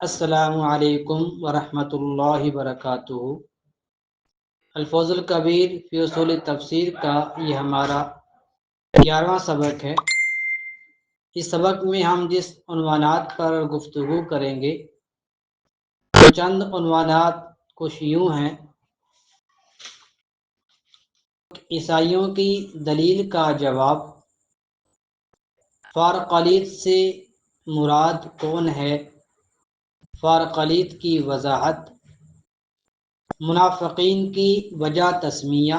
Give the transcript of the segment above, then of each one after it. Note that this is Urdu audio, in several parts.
السلام علیکم ورحمۃ اللہ وبرکاتہ۔ الفوز الکبیر فی اصول تفسیر کا یہ ہمارا 11واں سبق ہے۔ اس سبق میں ہم جس عنوانات پر گفتگو کریں گے وہ چند عنوانات کچھ یوں ہیں: عیسائیوں کی دلیل کا جواب، فارقلیط سے مراد کون ہے، فارقلیط کی وضاحت، منافقین کی وجہ تسمیہ،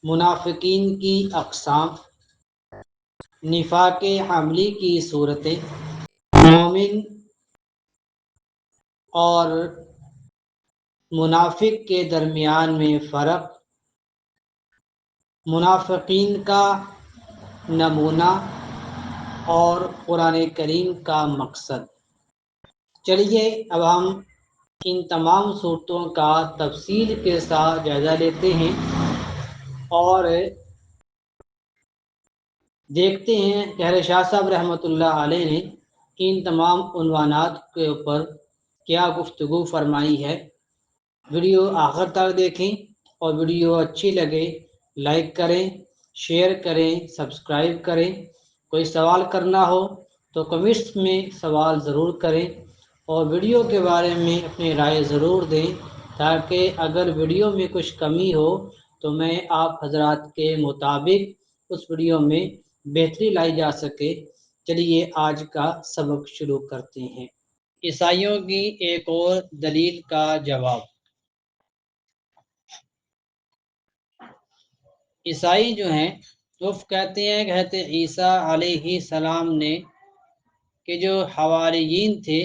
منافقین کی اقسام، نفاق عملی کی صورتیں، مومن اور منافق کے درمیان میں فرق، منافقین کا نمونہ اور قرآن کریم کا مقصد۔ چلیے اب ہم ان تمام صورتوں کا تفصیل کے ساتھ جائزہ لیتے ہیں اور دیکھتے ہیں کہ حضرت شاہ صاحب رحمۃ اللہ علیہ نے ان تمام عنوانات کے اوپر کیا گفتگو فرمائی ہے۔ ویڈیو آخر تک دیکھیں اور ویڈیو اچھی لگے لائک کریں، شیئر کریں، سبسکرائب کریں۔ کوئی سوال کرنا ہو تو کمنٹس میں سوال ضرور کریں اور ویڈیو کے بارے میں اپنی رائے ضرور دیں تاکہ اگر ویڈیو میں کچھ کمی ہو تو میں آپ حضرات کے مطابق اس ویڈیو میں بہتری لائی جا سکے۔ چلیے آج کا سبق شروع کرتے ہیں۔ عیسائیوں کی ایک اور دلیل کا جواب۔ عیسائی جو ہیں وہ کہتے ہیں کہ حضرت عیسیٰ علیہ السلام نے کہ جو حواریین تھے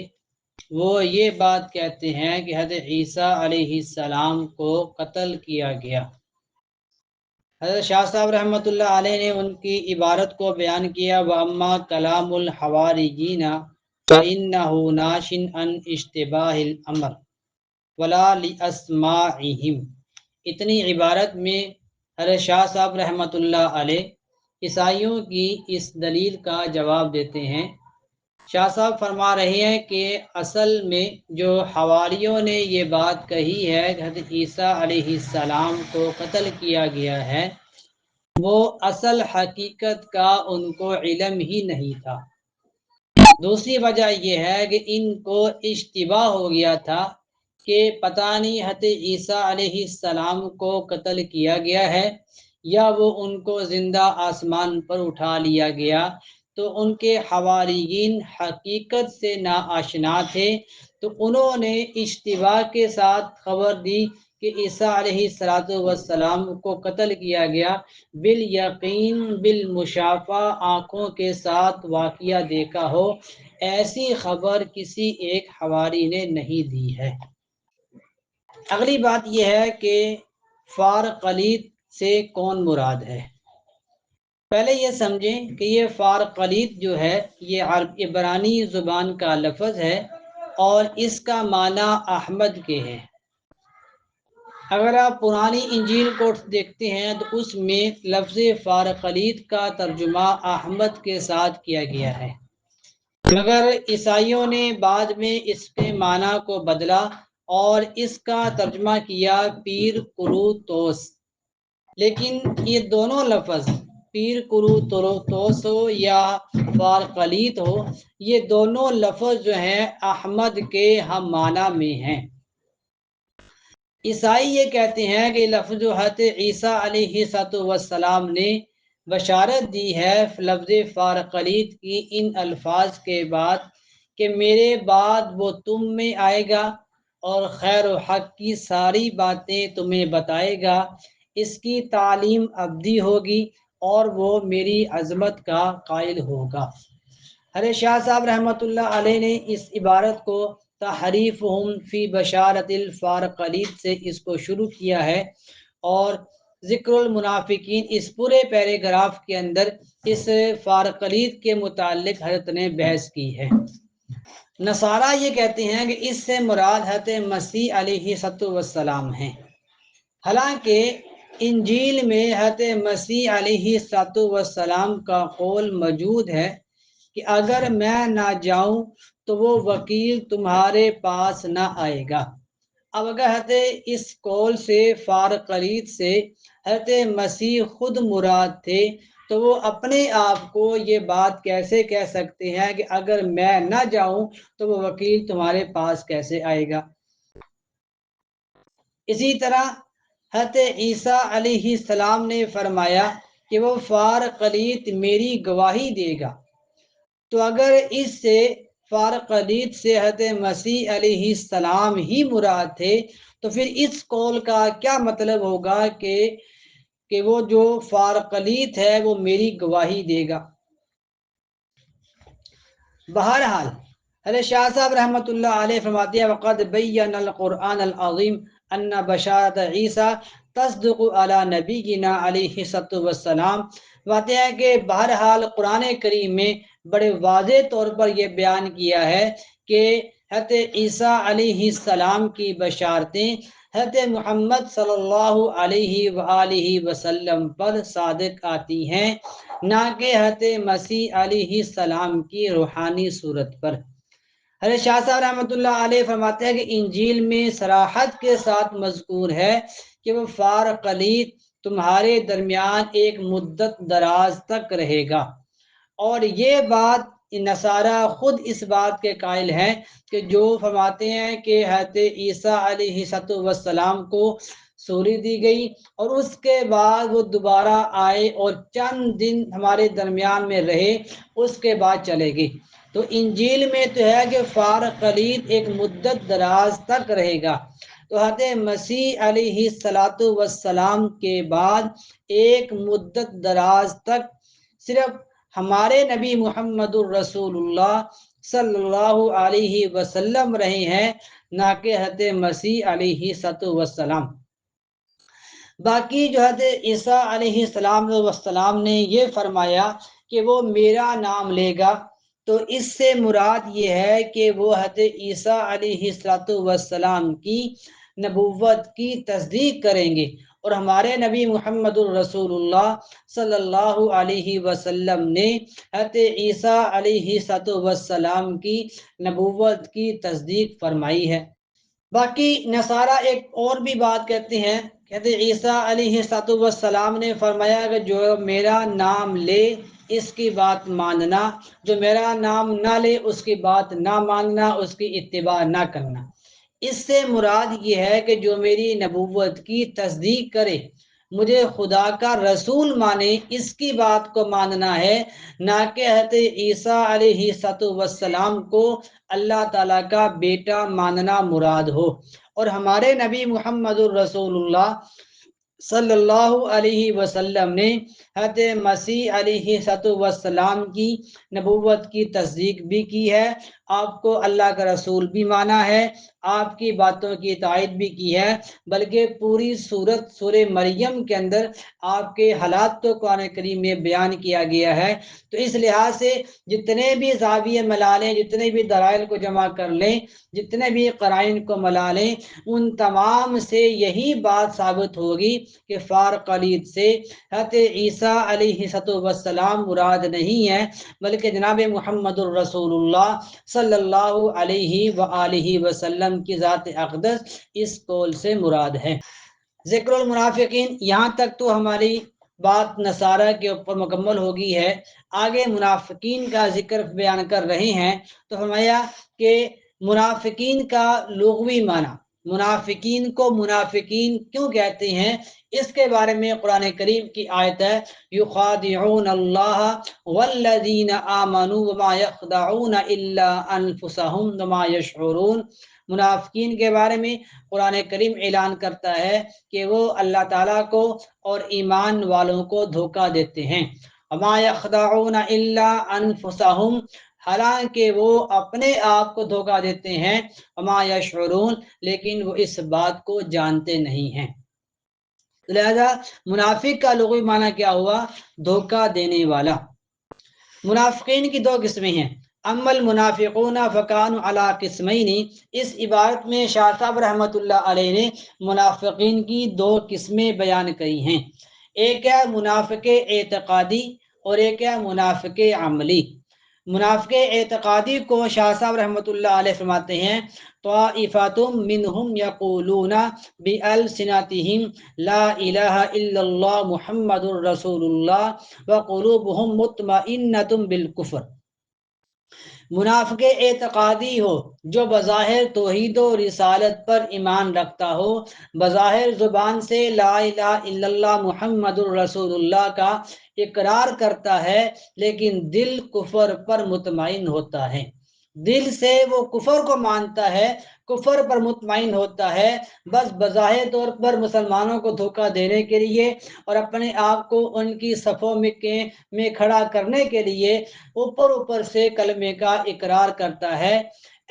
وہ یہ بات کہتے ہیں کہ حضرت عیسیٰ علیہ السلام کو قتل کیا گیا۔ حضرت شاہ صاحب رحمۃ اللہ علیہ نے ان کی عبارت کو بیان کیا، وَأَمَّا كَلَامُ الْحَوَارِيِّينَ فَإِنَّهُ نَاشٍ عَنْ اشْتِبَاهِ الْأَمْرِ وَلَا لِأَسْمَاعِهِمْ۔ اتنی عبارت میں حضرت شاہ صاحب رحمۃ اللہ علیہ عیسائیوں کی اس دلیل کا جواب دیتے ہیں۔ شاہ صاحب فرما رہے ہیں کہ اصل میں جو حواریوں نے یہ بات کہی ہے کہ حضرت عیسیٰ علیہ السلام کو قتل کیا گیا ہے، وہ اصل حقیقت کا ان کو علم ہی نہیں تھا۔ دوسری وجہ یہ ہے کہ ان کو اشتباہ ہو گیا تھا کہ پتہ نہیں حضرت عیسیٰ علیہ السلام کو قتل کیا گیا ہے یا وہ ان کو زندہ آسمان پر اٹھا لیا گیا، تو ان کے حواریین حقیقت سے ناآشنا تھے، تو انہوں نے اشتباہ کے ساتھ خبر دی کہ عیسیٰ علیہ السلام کو قتل کیا گیا، بالیقین بالمشافہ آنکھوں کے ساتھ واقعہ دیکھا ہو، ایسی خبر کسی ایک حواری نے نہیں دی ہے۔ اگلی بات یہ ہے کہ فارقلیط سے کون مراد ہے۔ پہلے یہ سمجھیں کہ یہ فارقلیط جو ہے یہ عبرانی زبان کا لفظ ہے اور اس کا معنی احمد کے ہے۔ اگر آپ پرانی انجیل کو دیکھتے ہیں تو اس میں لفظ فارقلیط کا ترجمہ احمد کے ساتھ کیا گیا ہے، مگر عیسائیوں نے بعد میں اس کے معنی کو بدلا اور اس کا ترجمہ کیا پیر کروتوس۔ لیکن یہ دونوں لفظ پیر کروتوس ہو یا فارقلیط ہو، یہ دونوں لفظ جو ہیں احمد کے ہم معنی میں ہیں۔ عیسائی یہ کہتے ہیں کہ لفظ حضرت عیسیٰ علیہ السلام نے بشارت دی ہے لفظ فارقلیط کی ان الفاظ کے بعد کہ میرے بعد وہ تم میں آئے گا اور خیر و حق کی ساری باتیں تمہیں بتائے گا، اس کی تعلیم ابدی ہوگی اور وہ میری عظمت کا قائل ہوگا۔ حضرت شاہ صاحب رحمۃ اللہ علیہ نے اس عبارت کو تحریفہم فی بشارت الفارقلیط سے اس کو شروع کیا ہے اور ذکر المنافقین اس پورے پیراگراف کے اندر اس فارقلیط کے متعلق حضرت نے بحث کی ہے۔ نصارہ یہ کہتے ہیں کہ اس سے مراد حضرت مسیح علیہ السلام ہیں، حالانکہ انجیل میں حضرت مسیح علیہ السلام کا قول موجود ہے کہ اگر میں نہ جاؤں تو وہ وکیل تمہارے پاس نہ آئے گا۔ اب اگر حضرت اس قول سے فارقلیت سے حضرت مسیح خود مراد تھے تو وہ اپنے آپ کو یہ بات کیسے کہہ سکتے ہیں کہ اگر میں نہ جاؤں تو وہ وکیل تمہارے پاس کیسے آئے گا؟ اسی طرح حضرت عیسیٰ علیہ السلام نے فرمایا کہ وہ فارقلیت میری گواہی دے گا، تو اگر اس سے فارقلیت سے حضرت مسیح علیہ السلام ہی مراد تھے تو پھر اس قول کا کیا مطلب ہوگا کہ وہ جو فارقلیت ہے وہ میری گواہی دے گا؟ بہرحال حضرت شاہ صاحب رحمۃ اللہ علیہ فرماتے ہیں وقد بین القرآن العظیم ان بشارت عیسیٰ تصدق علی نبینا علیہ السلام، فرماتے ہیں کہ بہرحال قرآن کریم میں بڑے واضح طور پر یہ بیان کیا ہے کہ حضرت عیسیٰ علیہ السلام کی بشارتیں حضرت محمد صلی اللہ علیہ وآلہ وسلم پر صادق آتی ہیں، نہ کہ حضرت مسیح علیہ السلام کی روحانی صورت پر۔ حضرت شاہ صاحب رحمۃ اللہ علیہ فرماتے ہیں کہ انجیل میں صراحت کے ساتھ مذکور ہے کہ وہ فارقلیت تمہارے درمیان ایک مدت دراز تک رہے گا، اور یہ بات نصارہ خود اس بات کے قائل ہیں کہ جو فرماتے ہیں کہ حضرت عیسیٰ علیہ السلام کو سوری دی گئی اور اس کے بعد وہ دوبارہ آئے اور چند دن ہمارے درمیان میں رہے، اس کے بعد چلے گئے۔ تو انجیل میں تو ہے کہ فارقلیت ایک مدت دراز تک رہے گا، تو حضرت مسیح علیہ السلام کے بعد ایک مدت دراز تک صرف ہمارے نبی محمد الرسول اللہ صلی اللہ علیہ وسلم رہے ہیں، نہ کہ حضرت مسیح علیہ السلام۔ باقی جو حضرت عیسیٰ علیہ السلام نے یہ فرمایا کہ وہ میرا نام لے گا، تو اس سے مراد یہ ہے کہ وہ حضرت عیسیٰ علیہ السلام کی نبوت کی تصدیق کریں گے، اور ہمارے نبی محمد الرسول اللہ صلی اللہ علیہ وسلم نے حضرت عیسیٰ علیہ السلام کی نبوت کی تصدیق فرمائی ہے۔ باقی نصارہ ایک اور بھی بات کہتے ہیں، کہتے عیسیٰ علیہ السلام نے فرمایا کہ جو میرا نام لے اس کی بات ماننا، جو میرا نام نہ لے اس کی بات نہ ماننا، اس کی اتباع نہ کرنا۔ اس سے مراد یہ ہے کہ جو میری نبوت کی تصدیق کرے، مجھے خدا کا رسول مانے، اس کی بات کو ماننا ہے، نہ کہ حضرت عیسیٰ علیہ السلام کو اللہ تعالیٰ کا بیٹا ماننا مراد ہو۔ اور ہمارے نبی محمد الرسول اللہ صلی اللہ علیہ وسلم نے حضرت مسیح علیہ السلام کی نبوت کی تصدیق بھی کی ہے، آپ کو اللہ کا رسول بھی مانا ہے، آپ کی باتوں کی تائید بھی کی ہے، بلکہ پوری سورت سورہ مریم کے اندر آپ کے حالات کو قرآن کریم میں بیان کیا گیا ہے۔ تو اس لحاظ سے جتنے بھی زاویے ملا لیں، جتنے بھی دلائل کو جمع کر لیں، جتنے بھی قرائن کو ملا لیں، ان تمام سے یہی بات ثابت ہوگی کہ فارقلیت سے حضرت عیسیٰ علیہ السلام مراد نہیں ہے، بلکہ جناب محمد الرسول اللہ صلی اللہ علیہ وآلہ وسلم کی ذات اقدس اس قول سے مراد ہے۔ ذکر المنافقین، یہاں تک تو ہماری بات نصارہ کے اوپر مکمل ہوگی ہے۔ آگے منافقین کا ذکر بیان کر رہے ہیں، تو فرمایا کہ منافقین کا لغوی معنی، منافقین کو منافقین کیوں کہتے ہیں، اس کے بارے میں قرآن کریم کی آیت ہے یخادعون اللہ والذین آمنوا وما یخدعون الا انفسهم وما یشعرون۔ منافقین کے بارے میں قرآن کریم اعلان کرتا ہے کہ وہ اللہ تعالیٰ کو اور ایمان والوں کو دھوکہ دیتے ہیں۔ وما یخدعون الا انفسهم، حالانکہ وہ اپنے آپ کو دھوکہ دیتے ہیں، وما یشعرون، لیکن وہ اس بات کو جانتے نہیں ہیں۔ لہذا منافق کا لغوی معنی کیا ہوا؟ دھوکہ دینے والا۔ منافقین کی دو قسمیں ہیں، اما المنافقون فکانوا علی قسمین۔ اس عبارت میں شاہ صاحب رحمۃ اللہ علیہ نے منافقین کی دو قسمیں بیان کری ہیں، ایک ہے منافق اعتقادی اور ایک ہے منافق عملی۔ منافق اعتقادی کو شاہ صاحب رحمۃ اللہ علیہ فرماتے ہیں طائفتم منہم یقولون بألسنتہم لا الہ الا اللہ محمد الرسول اللہ وقلوبہم مطمئنۃ بالکفر۔ منافق اعتقادی ہو جو بظاہر توحید و رسالت پر ایمان رکھتا ہو، بظاہر زبان سے لا الہ الا اللہ محمد الرسول اللہ کا اقرار کرتا ہے، لیکن دل کفر پر مطمئن ہوتا ہے، دل سے وہ کفر کو مانتا ہے، کفر پر مطمئن ہوتا ہے، بس بظاہر طور پر مسلمانوں کو دھوکہ دینے کے لیے اور اپنے آپ کو ان کی صفوں میں کھڑا کرنے کے لیے اوپر اوپر سے کلمے کا اقرار کرتا ہے۔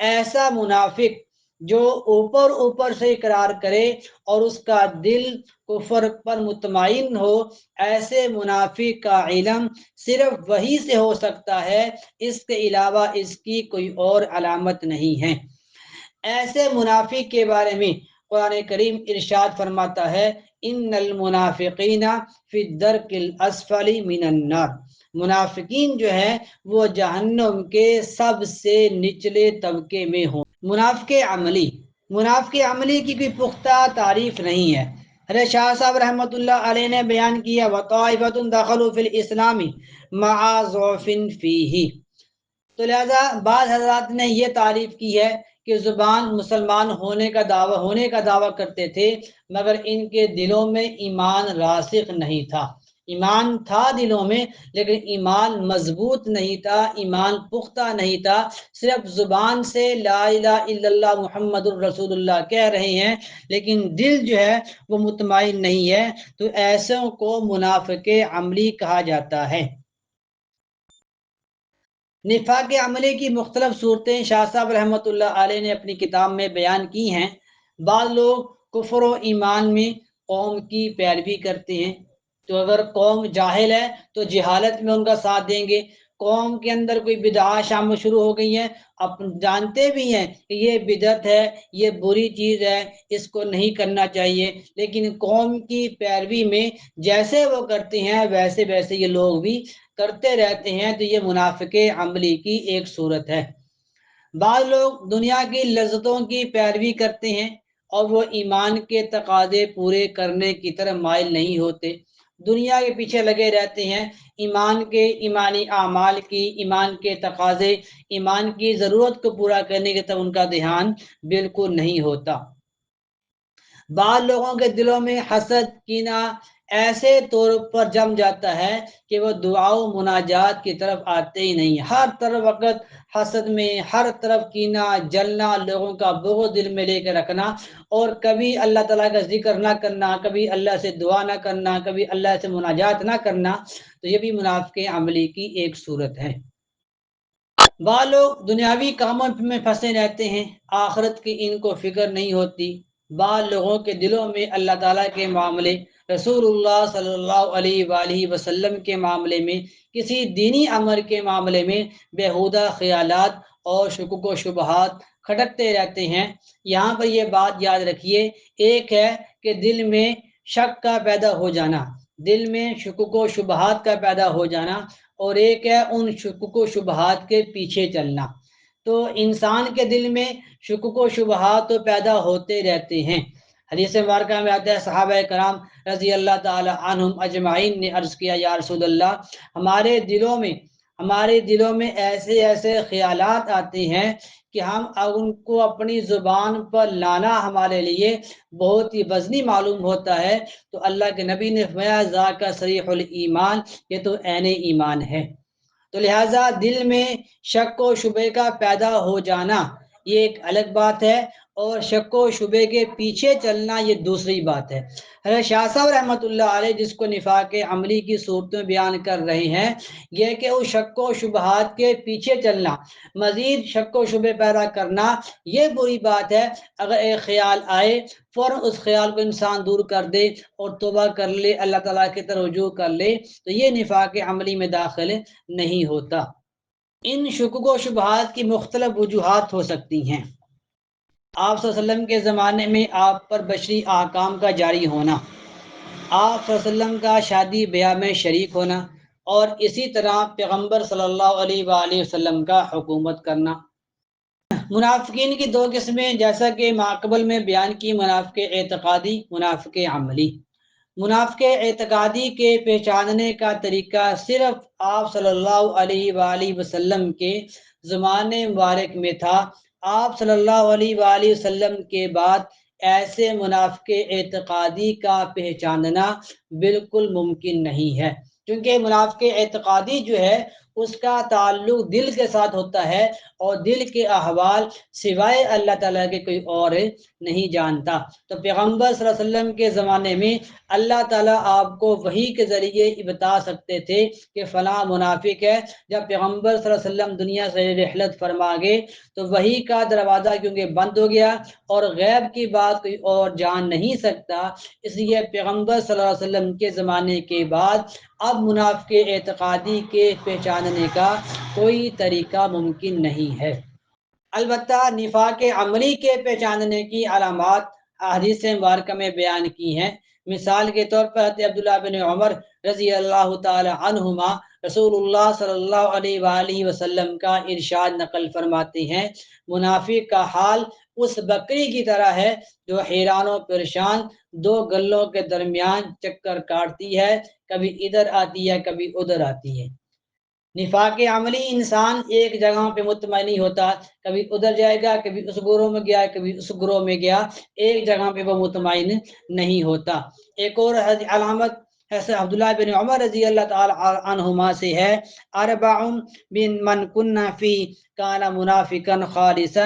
ایسا منافق جو اوپر اوپر سے اقرار کرے اور اس کا دل کفر پر مطمئن ہو، ایسے منافق کا علم صرف وحی سے ہو سکتا ہے، اس کے علاوہ اس کی کوئی اور علامت نہیں ہے۔ ایسے منافق کے بارے میں قرآن کریم ارشاد فرماتا ہے ان المنافقین فی الدرک الاسفل من النار، منافقین جو ہے وہ جہنم کے سب سے نچلے طبقے میں ہوں۔ منافق عملی کی کوئی پختہ تعریف نہیں ہے۔ حضرت شاہ صاحب رحمۃ اللہ علیہ نے بیان کیا وطائفۃ دخلوا فی الاسلام مع ضعف فیہ، تو لہذا بعض حضرات نے یہ تعریف کی ہے کہ زبان مسلمان ہونے کا دعویٰ کرتے تھے، مگر ان کے دلوں میں ایمان راسخ نہیں تھا۔ ایمان تھا دلوں میں، لیکن ایمان مضبوط نہیں تھا، ایمان پختہ نہیں تھا، صرف زبان سے لا الہ الا اللہ محمد الرسول اللہ کہہ رہے ہیں، لیکن دل جو ہے وہ مطمئن نہیں ہے، تو ایسوں کو منافق عملی کہا جاتا ہے۔ نفاق عملی کی مختلف صورتیں شاہ صاحب رحمۃ اللہ علیہ نے اپنی کتاب میں بیان کی ہیں۔ بعض لوگ کفر و ایمان میں قوم کی پیروی کرتے ہیں، تو اگر قوم جاہل ہے تو جہالت میں ان کا ساتھ دیں گے، قوم کے اندر کوئی بدعات شامل شروع ہو گئی ہیں، اب جانتے بھی ہیں کہ یہ بدعت ہے، یہ بری چیز ہے، اس کو نہیں کرنا چاہیے، لیکن قوم کی پیروی میں جیسے وہ کرتے ہیں ویسے ویسے یہ لوگ بھی کرتے رہتے ہیں، تو یہ منافق عملی کی ایک صورت ہے۔ بعض لوگ دنیا کی لذتوں کی پیروی کرتے ہیں اور وہ ایمان کے تقاضے پورے کرنے کی طرف مائل نہیں ہوتے، دنیا کے پیچھے لگے رہتے ہیں، ایمانی اعمال کی، ایمان کے تقاضے، ایمان کی ضرورت کو پورا کرنے کی طرف ان کا دھیان بالکل نہیں ہوتا۔ بعض لوگوں کے دلوں میں حسد، کینہ ایسے طور پر جم جاتا ہے کہ وہ دعا و مناجات کی طرف آتے ہی نہیں، ہر طرف وقت حسد میں، ہر طرف کینہ، جلنا، لوگوں کا بغض دل میں لے کے رکھنا، اور کبھی اللہ تعالیٰ کا ذکر نہ کرنا، کبھی اللہ سے دعا نہ کرنا، کبھی اللہ سے مناجات نہ کرنا، تو یہ بھی منافق عملی کی ایک صورت ہے۔ بعض لوگ دنیاوی کاموں میں پھنسے رہتے ہیں، آخرت کی ان کو فکر نہیں ہوتی۔ بعض لوگوں کے دلوں میں اللہ تعالیٰ کے معاملے، رسول اللہ صلی اللہ علیہ وآلہ وسلم کے معاملے میں، کسی دینی امر کے معاملے میں بیہودہ خیالات اور شکوک و شبہات کھٹکتے رہتے ہیں۔ یہاں پر یہ بات یاد رکھیے، ایک ہے کہ دل میں شک کا پیدا ہو جانا، دل میں شکوک و شبہات کا پیدا ہو جانا، اور ایک ہے ان شکوک و شبہات کے پیچھے چلنا۔ تو انسان کے دل میں شکوک و شبہات تو پیدا ہوتے رہتے ہیں۔ حدیث مبارکہ میں آتا ہے صحابہ کرام رضی اللہ تعالی عنہم اجمعین نے عرض کیا یا رسول اللہ، ہمارے دلوں میں ایسے ایسے خیالات آتے ہیں کہ ہم ان کو اپنی زبان پر لانا ہمارے لیے بہت ہی وزنی معلوم ہوتا ہے۔ تو اللہ کے نبی نے فرمایا ذاک صریح الایمان، یہ تو عین ایمان ہے۔ تو لہٰذا دل میں شک و شبے کا پیدا ہو جانا یہ ایک الگ بات ہے، اور شک و شبے کے پیچھے چلنا یہ دوسری بات ہے۔ حضرت شاہ صاحب رحمۃ اللہ علیہ جس کو نفاق عملی کی صورتیں بیان کر رہے ہیں، یہ کہ اس شک و شبہات کے پیچھے چلنا، مزید شک و شبے پیدا کرنا، یہ بری بات ہے۔ اگر ایک خیال آئے فوراً اس خیال کو انسان دور کر دے اور توبہ کر لے، اللہ تعالیٰ کی طرف رجوع کر لے، تو یہ نفاق عملی میں داخل نہیں ہوتا۔ ان شکوک و شبہات کی مختلف وجوہات ہو سکتی ہیں۔ آپ صلی اللہ علیہ وسلم کے زمانے میں آپ پر بشری احکام کا جاری ہونا، آپ صلی اللہ علیہ وسلم کا شادی بیاہ میں شریک ہونا، اور اسی طرح پیغمبر صلی اللہ علیہ وآلہ وسلم کا حکومت کرنا۔ منافقین کی دو قسمیں، جیسا کہ ماقبل میں بیان کی، منافق اعتقادی، منافق عملی۔ منافق اعتقادی کے پہچاننے کا طریقہ صرف آپ صلی اللہ علیہ وآلہ وسلم کے زمانے مبارک میں تھا۔ آپ صلی اللہ علیہ وآلہ وسلم کے بعد ایسے منافق اعتقادی کا پہچاننا بالکل ممکن نہیں ہے، کیونکہ منافق اعتقادی جو ہے اس کا تعلق دل کے ساتھ ہوتا ہے، اور دل کے احوال سوائے اللہ تعالیٰ کے کوئی اور نہیں جانتا۔ تو پیغمبر صلی اللہ علیہ وسلم کے زمانے میں اللہ تعالیٰ آپ کو وحی کے ذریعے بتا سکتے تھے کہ فلاں منافق ہے۔ جب پیغمبر صلی اللہ علیہ وسلم دنیا سے رحلت فرما گئے تو وحی کا دروازہ کیونکہ بند ہو گیا اور غیب کی بات کوئی اور جان نہیں سکتا، اس لیے پیغمبر صلی اللہ علیہ وسلم کے زمانے کے بعد اب منافق اعتقادی کے پہچاننے کا کوئی طریقہ ممکن نہیں ہے۔ البتہ نفاق عملی کے پہچاننے کی علامات احادیث مبارکہ میں بیان کی ہیں۔ مثال کے طور پر حضرت عبداللہ بن عمر رضی اللہ تعالی عنہما رسول اللہ صلی اللہ علیہ وآلہ وسلم کا ارشاد نقل فرماتے ہیں، منافق کا حال اس بکری کی طرح ہے جو حیران و پریشان دو گلوں کے درمیان چکر کاٹتی ہے، کبھی ادھر آتی ہے کبھی ادھر آتی ہے۔ نفاق عملی انسان ایک جگہ پہ مطمئن نہیں ہوتا، کبھی ادھر جائے گا کبھی اس گروہ میں گیا کبھی اس گروہ میں گیا، ایک جگہ پہ وہ مطمئن نہیں ہوتا۔ ایک اور علامت ایسے عبداللہ بن عمر رضی اللہ تعالی عنہما سے ہے، اربع من کن فی کان منافقا خالصا،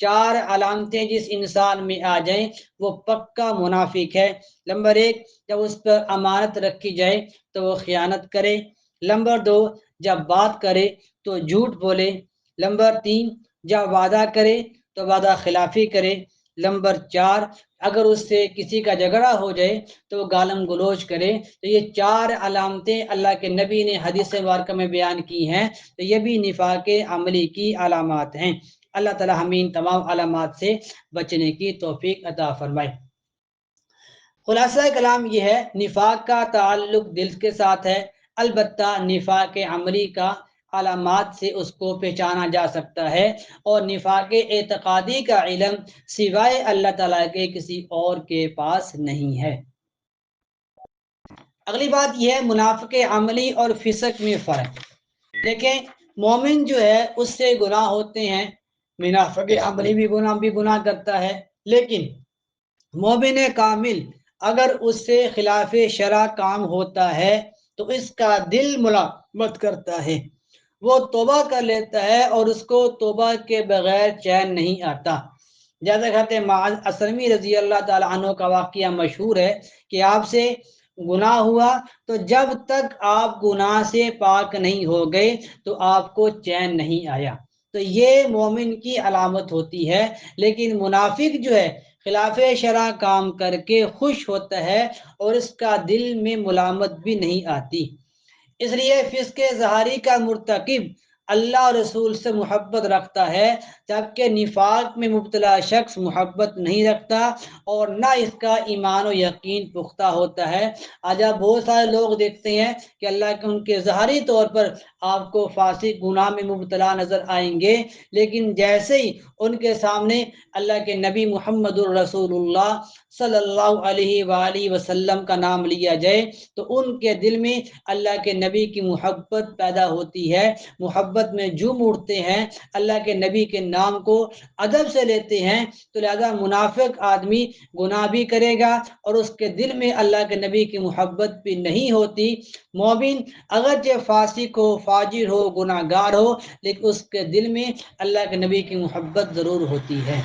چار علامتیں جس انسان میں آ جائیں وہ پکا منافق ہے۔ نمبر ایک، جب اس پر امانت رکھی جائے تو وہ خیانت کرے۔ نمبر دو، جب بات کرے تو جھوٹ بولے۔ نمبر تین، جب وعدہ کرے تو وعدہ خلافی کرے۔ نمبر چار، اگر اس سے کسی کا جھگڑا ہو جائے تو وہ گالم گلوچ کرے۔ تو یہ چار علامتیں اللہ کے نبی نے حدیث مبارکہ میں بیان کی ہیں، تو یہ بھی نفاق عملی کی علامات ہیں۔ اللہ تعالی ہمیں ان تمام علامات سے بچنے کی توفیق عطا فرمائے۔ خلاصہ کلام یہ ہے، نفاق کا تعلق دل کے ساتھ ہے، البتہ نفاق عملی کا علامات سے اس کو پہچانا جا سکتا ہے، اور نفاق اعتقادی کا علم سوائے اللہ تعالیٰ کے کسی اور کے پاس نہیں ہے۔ اگلی بات یہ ہے منافق عملی اور فسق میں فرق۔ دیکھیں، مومن جو ہے اس سے گناہ ہوتے ہیں، منافق عملی بھی گناہ کرتا ہے، لیکن مومن کامل اگر اس سے خلاف شرع کام ہوتا ہے تو اس کا دل ملامت کرتا ہے، وہ توبہ کر لیتا ہے اور اس کو توبہ کے بغیر چین نہیں آتا۔ جیسا کہتے ہیں معاذ اسلمی رضی اللہ تعالیٰ عنہ کا واقعہ مشہور ہے کہ آپ سے گناہ ہوا تو جب تک آپ گناہ سے پاک نہیں ہو گئے تو آپ کو چین نہیں آیا۔ تو یہ مومن کی علامت ہوتی ہے، لیکن منافق جو ہے خلاف شرع کام کر کے خوش ہوتا ہے اور اس کا دل میں ملامت بھی نہیں آتی۔ اس لیے فسق ظاہری کا مرتکب اللہ اور رسول سے محبت رکھتا ہے، جبکہ نفاق میں مبتلا شخص محبت نہیں رکھتا اور نہ اس کا ایمان و یقین پختہ ہوتا ہے۔ آج آپ بہت سارے لوگ دیکھتے ہیں کہ اللہ کے ان کے ظاہری طور پر آپ کو فاسق گناہ میں مبتلا نظر آئیں گے، لیکن جیسے ہی ان کے سامنے اللہ کے نبی محمد الرسول اللہ صلی اللہ علیہ وآلہ وسلم کا نام لیا جائے تو ان کے دل میں اللہ کے نبی کی محبت پیدا ہوتی ہے، محبت میں جھوم اٹھتے ہیں، اللہ کے نبی کے نام کو ادب سے لیتے ہیں۔ تو لہذا منافق آدمی گناہ بھی کرے گا اور اس کے دل میں اللہ کے نبی کی محبت بھی نہیں ہوتی۔ مومن اگرچہ فاسق ہو، فاجر ہو، گناہ گار ہو، لیکن اس کے دل میں اللہ کے نبی کی محبت ضرور ہوتی ہے۔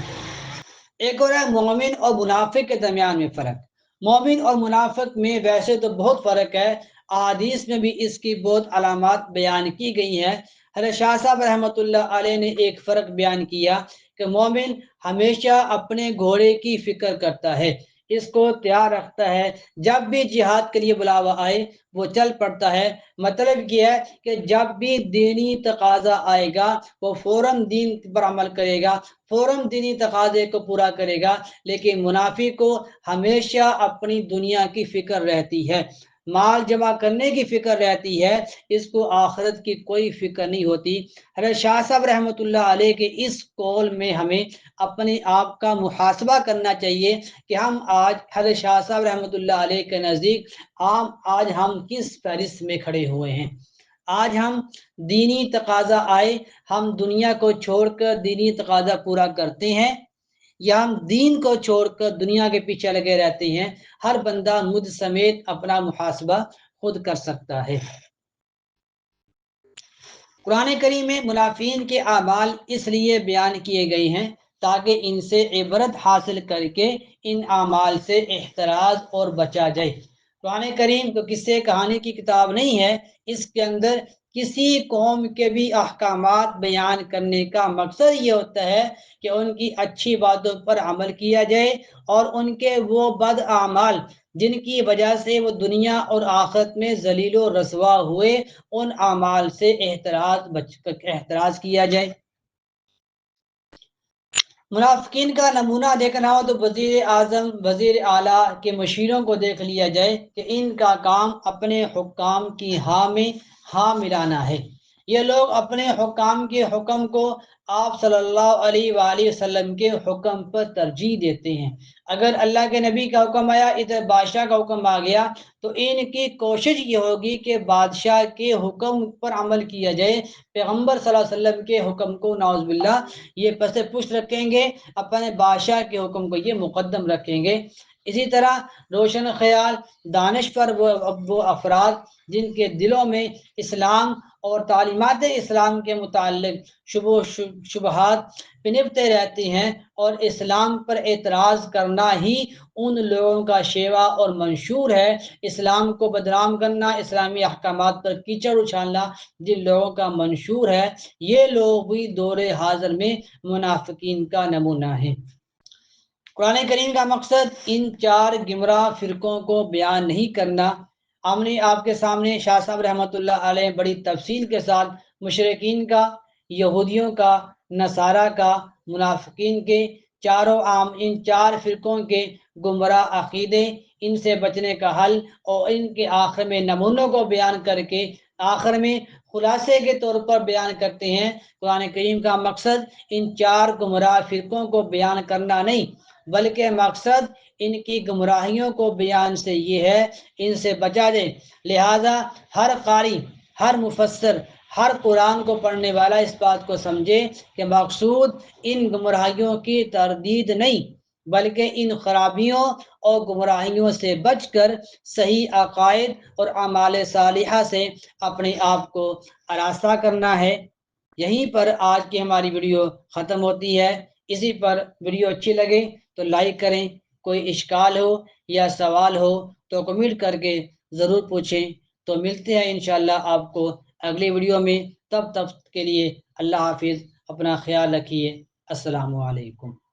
ایک اور ہے مومن اور منافق کے درمیان میں فرق۔ مومن اور منافق میں ویسے تو بہت فرق ہے، احادیث میں بھی اس کی بہت علامات بیان کی گئی ہیں۔ حضرت شاہ صاحب رحمۃ اللہ علیہ نے ایک فرق بیان کیا کہ مومن ہمیشہ اپنے گھوڑے کی فکر کرتا ہے، اس کو تیار رکھتا ہے، جب بھی جہاد کے لیے بلاوا آئے وہ چل پڑتا ہے۔ مطلب یہ ہے کہ جب بھی دینی تقاضا آئے گا وہ فوراً دین پر عمل کرے گا، فوراً دینی تقاضے کو پورا کرے گا۔ لیکن منافق کو ہمیشہ اپنی دنیا کی فکر رہتی ہے، مال جمع کرنے کی فکر رہتی ہے، اس کو آخرت کی کوئی فکر نہیں ہوتی۔ حضرت شاہ صاحب رحمۃ اللہ علیہ کے اس قول میں ہمیں اپنے آپ کا محاسبہ کرنا چاہیے کہ ہم آج حضرت شاہ صاحب رحمۃ اللہ علیہ کے نزدیک آج ہم کس فہرست میں کھڑے ہوئے ہیں۔ آج ہم دینی تقاضا آئے، ہم دنیا کو چھوڑ کر دینی تقاضا پورا کرتے ہیں، یا ہم دین کو چھوڑ کر دنیا کے پیچھے لگے رہتے ہیں۔ ہر بندہ مجھ سمیت اپنا محاسبہ خود کر سکتا ہے۔ قرآن کریم میں منافقین کے اعمال اس لیے بیان کیے گئے ہیں تاکہ ان سے عبرت حاصل کر کے ان اعمال سے احتراز اور بچا جائے۔ قرآن کریم تو قصے کہانی کی کتاب نہیں ہے، اس کے اندر کسی قوم کے بھی احکامات بیان کرنے کا مقصد یہ ہوتا ہے کہ ان کی اچھی باتوں پر عمل کیا جائے اور ان کے وہ بد اعمال جن کی وجہ سے وہ دنیا اور آخرت میں ذلیل و رسوا ہوئے، ان اعمال سے احتراز کیا جائے۔ منافقین کا نمونہ دیکھنا ہو تو وزیر اعظم، وزیر اعلیٰ کے مشیروں کو دیکھ لیا جائے کہ ان کا کام اپنے حکام کی ہاں میں ہاں ملانا ہے۔ یہ لوگ اپنے حکام کے حکم کو آپ صلی اللہ علیہ وآلہ وسلم کے حکم پر ترجیح دیتے ہیں۔ اگر اللہ کے نبی کا حکم آیا، ادھر بادشاہ کا حکم آ گیا، تو ان کی کوشش یہ ہوگی کہ بادشاہ کے حکم پر عمل کیا جائے، پیغمبر صلی اللہ علیہ وسلم کے حکم کو نعوذ باللہ یہ پس پشت رکھیں گے، اپنے بادشاہ کے حکم کو یہ مقدم رکھیں گے۔ اسی طرح روشن خیال دانشور وہ افراد جن کے دلوں میں اسلام اور تعلیمات اسلام کے متعلق شبہات پنپتے رہتی ہیں، اور اسلام پر اعتراض کرنا ہی ان لوگوں کا شیوا اور منشور ہے۔ اسلام کو بدنام کرنا، اسلامی احکامات پر کیچڑ اچھالنا جن لوگوں کا منشور ہے، یہ لوگ بھی دور حاضر میں منافقین کا نمونہ ہے۔ قرآن کریم کا مقصد ان چار گمراہ فرقوں کو بیان نہیں کرنا۔ ہم نے آپ کے سامنے شاہ صاحب رحمۃ اللہ علیہ بڑی تفصیل کے ساتھ مشرکین کا، یہودیوں کا، نصارہ کا، منافقین کے چاروں ان چار فرقوں کے گمراہ عقیدے، ان سے بچنے کا حل اور ان کے آخر میں نمونوں کو بیان کر کے آخر میں خلاصے کے طور پر بیان کرتے ہیں۔ قرآن کریم کا مقصد ان چار گمراہ فرقوں کو بیان کرنا نہیں، بلکہ مقصد ان کی گمراہیوں کو بیان سے یہ ہے ان سے بچا دے۔ لہذا ہر قاری، ہر مفسر، ہر قرآن کو پڑھنے والا اس بات کو سمجھے کہ مقصود ان گمراہیوں کی تردید نہیں، بلکہ ان خرابیوں اور گمراہیوں سے بچ کر صحیح عقائد اور اعمال صالحہ سے اپنے آپ کو آراستہ کرنا ہے۔ یہیں پر آج کی ہماری ویڈیو ختم ہوتی ہے۔ اسی پر ویڈیو اچھی لگے تو لائک کریں، کوئی اشکال ہو یا سوال ہو تو کمنٹ کر کے ضرور پوچھیں۔ تو ملتے ہیں انشاءاللہ آپ کو اگلی ویڈیو میں، تب کے لیے اللہ حافظ، اپنا خیال رکھیے، السلام علیکم۔